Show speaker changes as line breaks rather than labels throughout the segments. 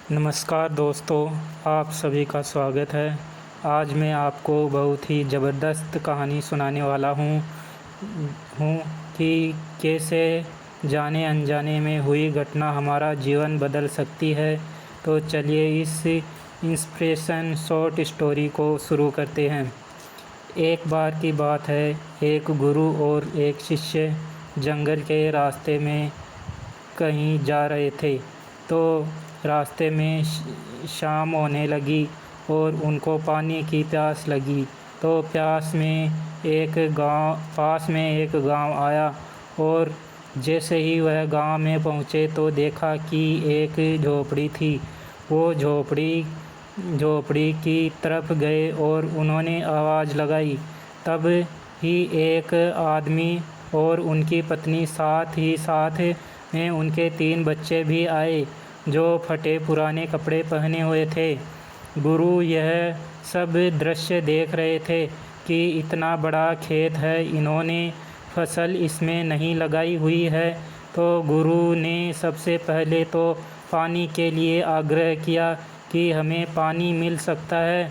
नमस्कार दोस्तों, आप सभी का स्वागत है। आज मैं आपको बहुत ही ज़बरदस्त कहानी सुनाने वाला हूँ कि कैसे जाने अनजाने में हुई घटना हमारा जीवन बदल सकती है। तो चलिए इस इंस्पिरेशन शॉर्ट स्टोरी को शुरू करते हैं। एक बार की बात है, एक गुरु और एक शिष्य जंगल के रास्ते में कहीं जा रहे थे। तो रास्ते में शाम होने लगी और उनको पानी की प्यास लगी। तो पास में एक गांव आया और जैसे ही वह गांव में पहुंचे तो देखा कि एक झोपड़ी थी। वो झोपड़ी की तरफ गए और उन्होंने आवाज़ लगाई। तब ही एक आदमी और उनकी पत्नी, साथ ही साथ में उनके 3 बच्चे भी आए जो फटे पुराने कपड़े पहने हुए थे। गुरु यह सब दृश्य देख रहे थे कि इतना बड़ा खेत है, इन्होंने फसल इसमें नहीं लगाई हुई है। तो गुरु ने सबसे पहले तो पानी के लिए आग्रह किया कि हमें पानी मिल सकता है।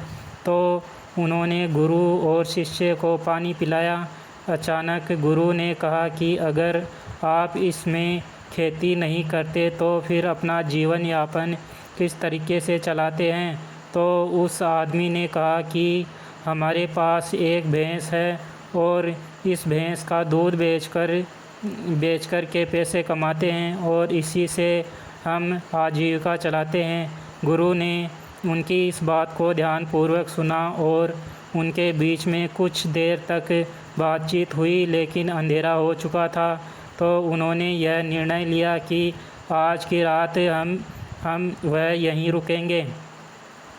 तो उन्होंने गुरु और शिष्य को पानी पिलाया। अचानक गुरु ने कहा कि अगर आप इसमें खेती नहीं करते तो फिर अपना जीवन यापन किस तरीके से चलाते हैं। तो उस आदमी ने कहा कि हमारे पास एक भैंस है और इस भैंस का दूध बेचकर के पैसे कमाते हैं और इसी से हम आजीविका चलाते हैं। गुरु ने उनकी इस बात को ध्यानपूर्वक सुना और उनके बीच में कुछ देर तक बातचीत हुई, लेकिन अंधेरा हो चुका था। तो उन्होंने यह निर्णय लिया कि आज की रात हम वह यहीं रुकेंगे।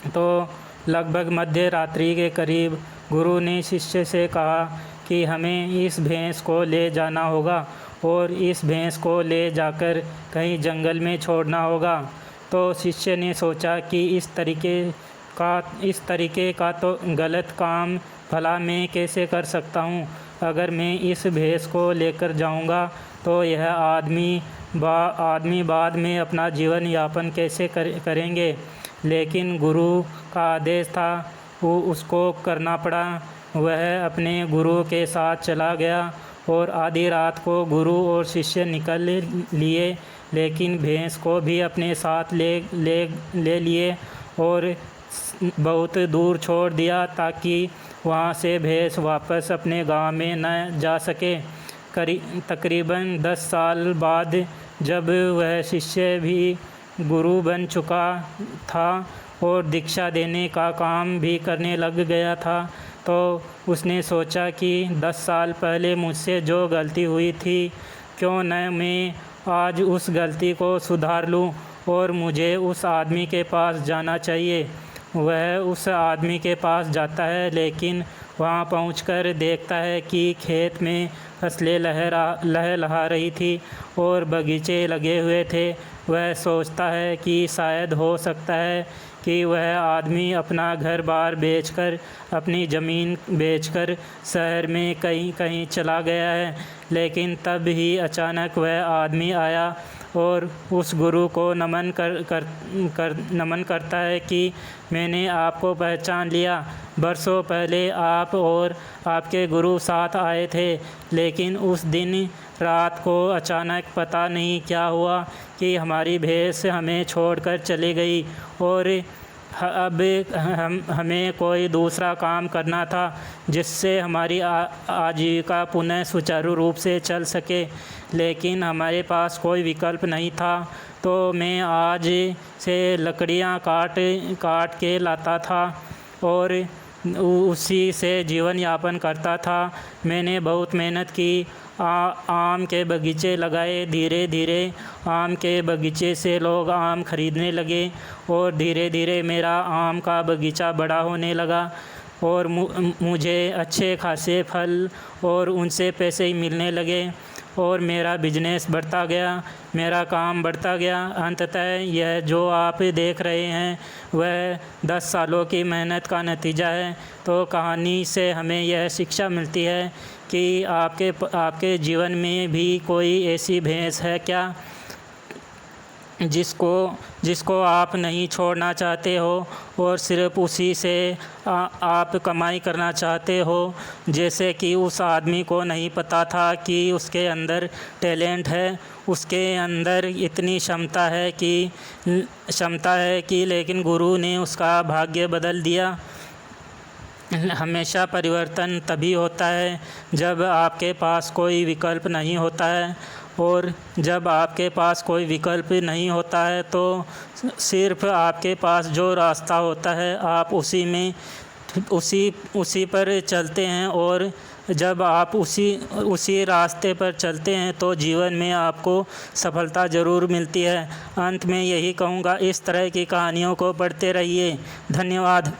तो लगभग मध्य रात्रि के करीब गुरु ने शिष्य से कहा कि हमें इस भैंस को ले जाना होगा और इस भैंस को ले जाकर कहीं जंगल में छोड़ना होगा। तो शिष्य ने सोचा कि इस तरीके का तो गलत काम भला मैं कैसे कर सकता हूँ। अगर मैं इस भैंस को लेकर जाऊँगा तो यह आदमी बाद में अपना जीवन यापन कैसे करेंगे। लेकिन गुरु का आदेश था, वो उसको करना पड़ा। वह अपने गुरु के साथ चला गया और आधी रात को गुरु और शिष्य निकल लिए, लेकिन भैंस को भी अपने साथ ले लिए और बहुत दूर छोड़ दिया ताकि वहाँ से भैंस वापस अपने गांव में न जा सके। तकरीबन 10 साल बाद जब वह शिष्य भी गुरु बन चुका था और दीक्षा देने का काम भी करने लग गया था, तो उसने सोचा कि 10 साल पहले मुझसे जो गलती हुई थी, क्यों न मैं आज उस गलती को सुधार लूं और मुझे उस आदमी के पास जाना चाहिए। वह उस आदमी के पास जाता है, लेकिन वहाँ पहुंचकर देखता है कि खेत में फसलें लहलहा रही थी और बगीचे लगे हुए थे। वह सोचता है कि शायद हो सकता है कि वह आदमी अपना घर बार बेचकर, अपनी ज़मीन बेचकर शहर में कहीं चला गया है। लेकिन तब ही अचानक वह आदमी आया और उस गुरु को नमन करता है कि मैंने आपको पहचान लिया। बरसों पहले आप और आपके गुरु साथ आए थे, लेकिन उस दिन रात को अचानक पता नहीं क्या हुआ कि हमारी भैंस हमें छोड़कर चली गई और अब हमें कोई दूसरा काम करना था जिससे हमारी आजीविका पुनः सुचारू रूप से चल सके, लेकिन हमारे पास कोई विकल्प नहीं था। तो मैं आज से लकड़ियाँ काट के लाता था और उसी से जीवन यापन करता था। मैंने बहुत मेहनत की, आम के बगीचे लगाए। धीरे धीरे आम के बगीचे से लोग आम खरीदने लगे और धीरे धीरे मेरा आम का बगीचा बड़ा होने लगा और मुझे अच्छे खासे फल और उनसे पैसे ही मिलने लगे और मेरा बिजनेस बढ़ता गया, मेरा काम बढ़ता गया। अंततः यह जो आप देख रहे हैं वह 10 सालों की मेहनत का नतीजा है। तो कहानी से हमें यह शिक्षा मिलती है कि आपके जीवन में भी कोई ऐसी भैंस है क्या जिसको आप नहीं छोड़ना चाहते हो और सिर्फ़ उसी से आप कमाई करना चाहते हो। जैसे कि उस आदमी को नहीं पता था कि उसके अंदर टैलेंट है, उसके अंदर इतनी क्षमता है कि लेकिन गुरु ने उसका भाग्य बदल दिया। हमेशा परिवर्तन तभी होता है जब आपके पास कोई विकल्प नहीं होता है, और जब आपके पास कोई विकल्प नहीं होता है तो सिर्फ़ आपके पास जो रास्ता होता है आप उसी पर चलते हैं। और जब आप उसी रास्ते पर चलते हैं तो जीवन में आपको सफलता ज़रूर मिलती है। अंत में यही कहूँगा, इस तरह की कहानियों को पढ़ते रहिए। धन्यवाद।